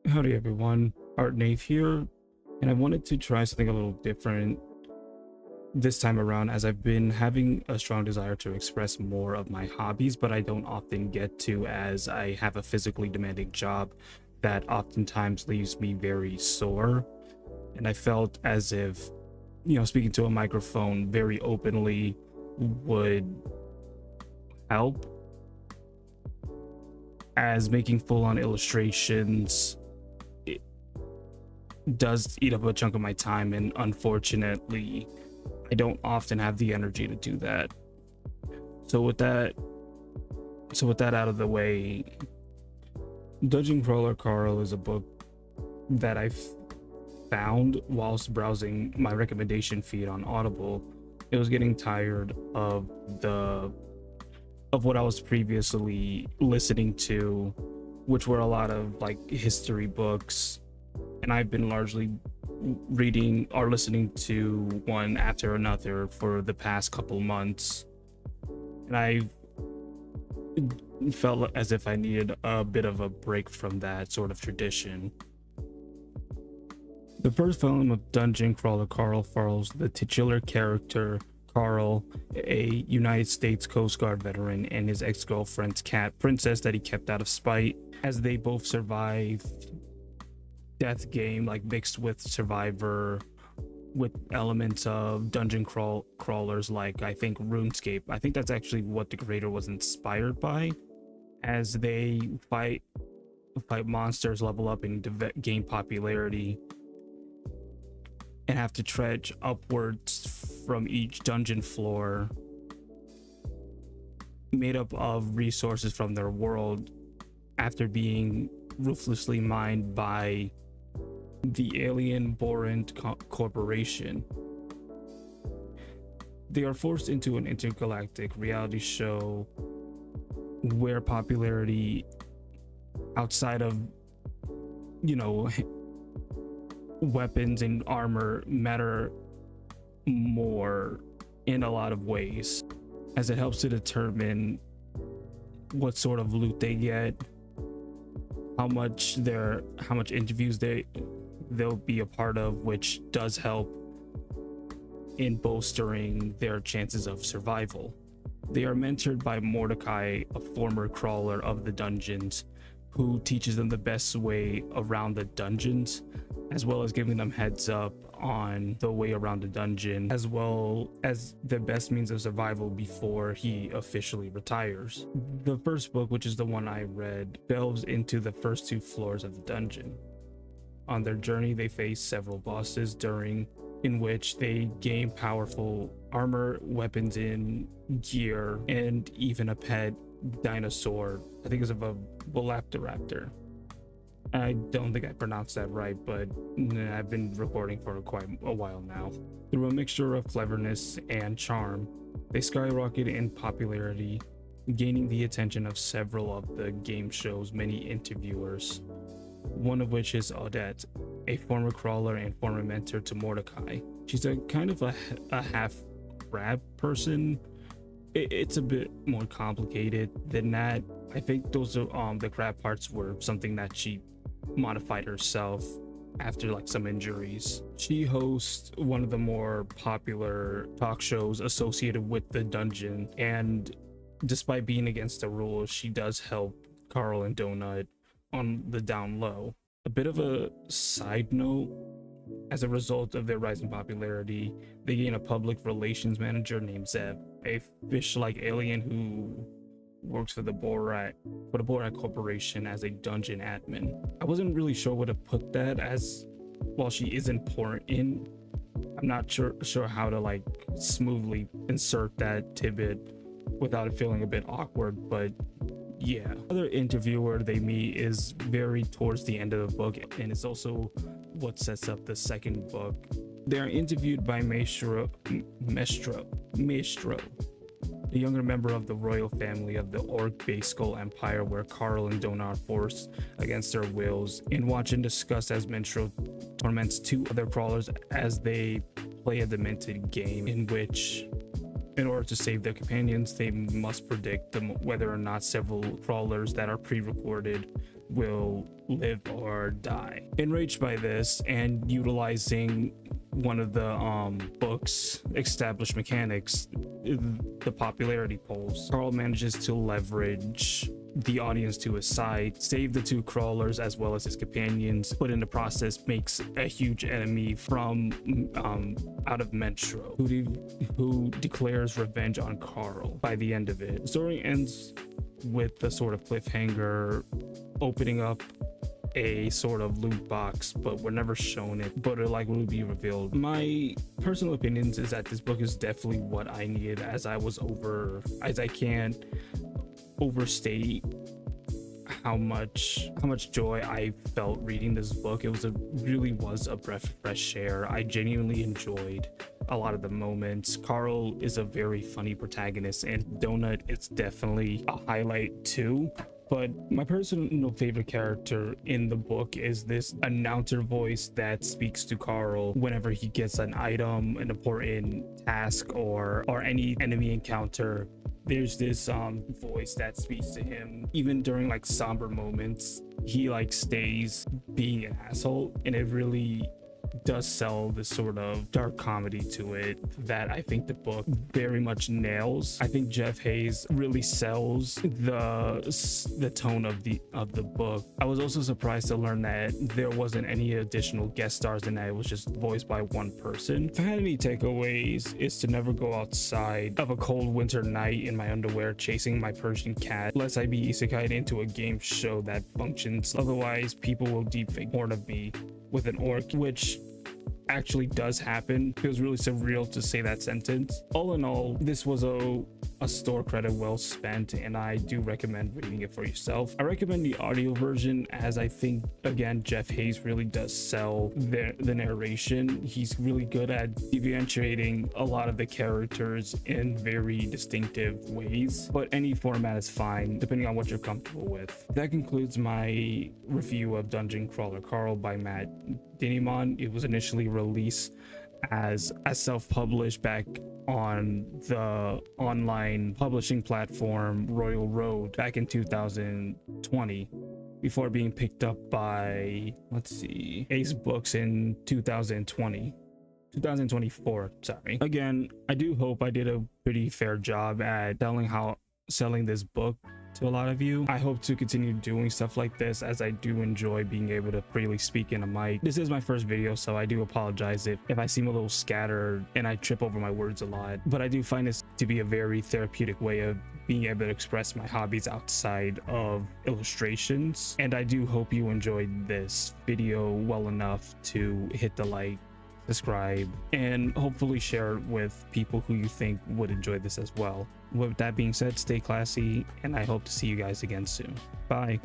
Howdy everyone, Art Nave here, and I wanted to try something a little different this time around as I've been having a strong desire to express more of my hobbies, but I don't often get to as I have a physically demanding job that oftentimes leaves me very sore. And I felt as if, speaking to a microphone very openly would help, as making full-on illustrations does eat up a chunk of my time, and unfortunately I don't often have the energy to do that. So with that out of the way, Dungeon Crawler Carl is a book that I found whilst browsing my recommendation feed on Audible. It was getting tired of what I was previously listening to, which were a lot of like history books, and I've been largely reading or listening to one after another for the past couple months, and I felt as if I needed a bit of a break from that sort of tradition. The first film of Dungeon Crawler Carl follows the titular character Carl, a United States Coast Guard veteran, and his ex-girlfriend's cat princess that he kept out of spite, as they both survive death game, like mixed with Survivor, with elements of dungeon crawlers, like I think RuneScape. I think that's actually what the creator was inspired by, as they fight monsters, level up and gain popularity, and have to trudge upwards from each dungeon floor made up of resources from their world after being ruthlessly mined by the alien Borant Corporation. They are forced into an intergalactic reality show where popularity outside of, weapons and armor matter more in a lot of ways, as it helps to determine what sort of loot they get, how much interviews they'll be a part of, which does help in bolstering their chances of survival. They are mentored by Mordecai, a former crawler of the dungeons, who teaches them the best way around the dungeons, as well as giving them heads up on the way around the dungeon, as well as the best means of survival before he officially retires. The first book, which is the one I read, delves into the first two floors of the dungeon. On their journey, they face several bosses, in which they gain powerful armor, weapons, and gear, and even a pet dinosaur. I think it's of a Velociraptor. I don't think I pronounced that right, but I've been recording for quite a while now. Through a mixture of cleverness and charm, they skyrocket in popularity, gaining the attention of several of the game show's many interviewers, one of which is Odette, a former crawler and former mentor to Mordecai. She's a kind of a half crab person. It's a bit more complicated than that. I think those are the crab parts were something that she modified herself after like some injuries. She hosts one of the more popular talk shows associated with the dungeon, and despite being against the rules, she does help Carl and Donut on the down low. A bit of a side note, as a result of their rising popularity, they gain a public relations manager named Zev, a fish-like alien who works for the Borat Corporation as a dungeon admin. I wasn't really sure where to put that, as while she is important, I'm not sure how to like smoothly insert that tidbit without it feeling a bit awkward, but yeah. Other interviewer they meet is very towards the end of the book, and it's also what sets up the second book. They are interviewed by Maestro, the younger member of the royal family of the Orc-based Skull Empire, where Carl and Donut are forced against their wills and watch and discuss as Maestro torments two other crawlers as they play a demented game in which, in order to save their companions, they must predict whether or not several crawlers that are pre-recorded will live or die. Enraged by this and utilizing one of the book's established mechanics, the popularity polls, Carl manages to leverage the audience to his side, save the two crawlers as well as his companions, but in the process makes a huge enemy from out of Metro, who declares revenge on Carl by the end of it. The story ends with the sort of cliffhanger, opening up a sort of loot box, but we're never shown it, but it likely will be revealed. My personal opinions is that this book is definitely what I needed, as I can't overstate how much joy I felt reading this book. It really was a breath of fresh air. I genuinely enjoyed a lot of the moments. Carl is a very funny protagonist, and Donut is definitely a highlight too. But my personal favorite character in the book is this announcer voice that speaks to Carl whenever he gets an item, an important task, or any enemy encounter. There's this voice that speaks to him even during like somber moments. He like stays being an asshole, and it really does sell this sort of dark comedy to it that I think the book very much nails. I think Jeff Hayes really sells the tone of the book. I was also surprised to learn that there wasn't any additional guest stars in that. It was just voiced by one person. If I had any takeaways, is to never go outside of a cold winter night in my underwear chasing my Persian cat, lest I be isekai'd into a game show that functions. Otherwise, people will deepfake porn of me with an orc, which actually does happen. It feels really surreal to say that sentence. All in all, this was a store credit well spent, and I do recommend reading it for yourself. I recommend the audio version, as I think, again, Jeff Hayes really does sell the narration. He's really good at differentiating a lot of the characters in very distinctive ways, but any format is fine depending on what you're comfortable with. That concludes my review of Dungeon Crawler Carl by Matt Dinniman. It was initially released as self-published back on the online publishing platform Royal Road back in 2020, before being picked up by, Ace Books in 2024, sorry. Again, I do hope I did a pretty fair job at selling this book to a lot of you. I hope to continue doing stuff like this, as I do enjoy being able to freely speak in a mic. This is my first video, so I do apologize if I seem a little scattered and I trip over my words a lot, but I do find this to be a very therapeutic way of being able to express my hobbies outside of illustrations. And I do hope you enjoyed this video well enough to hit the like, subscribe, and hopefully share it with people who you think would enjoy this as well. With that being said, stay classy, and I hope to see you guys again soon. Bye.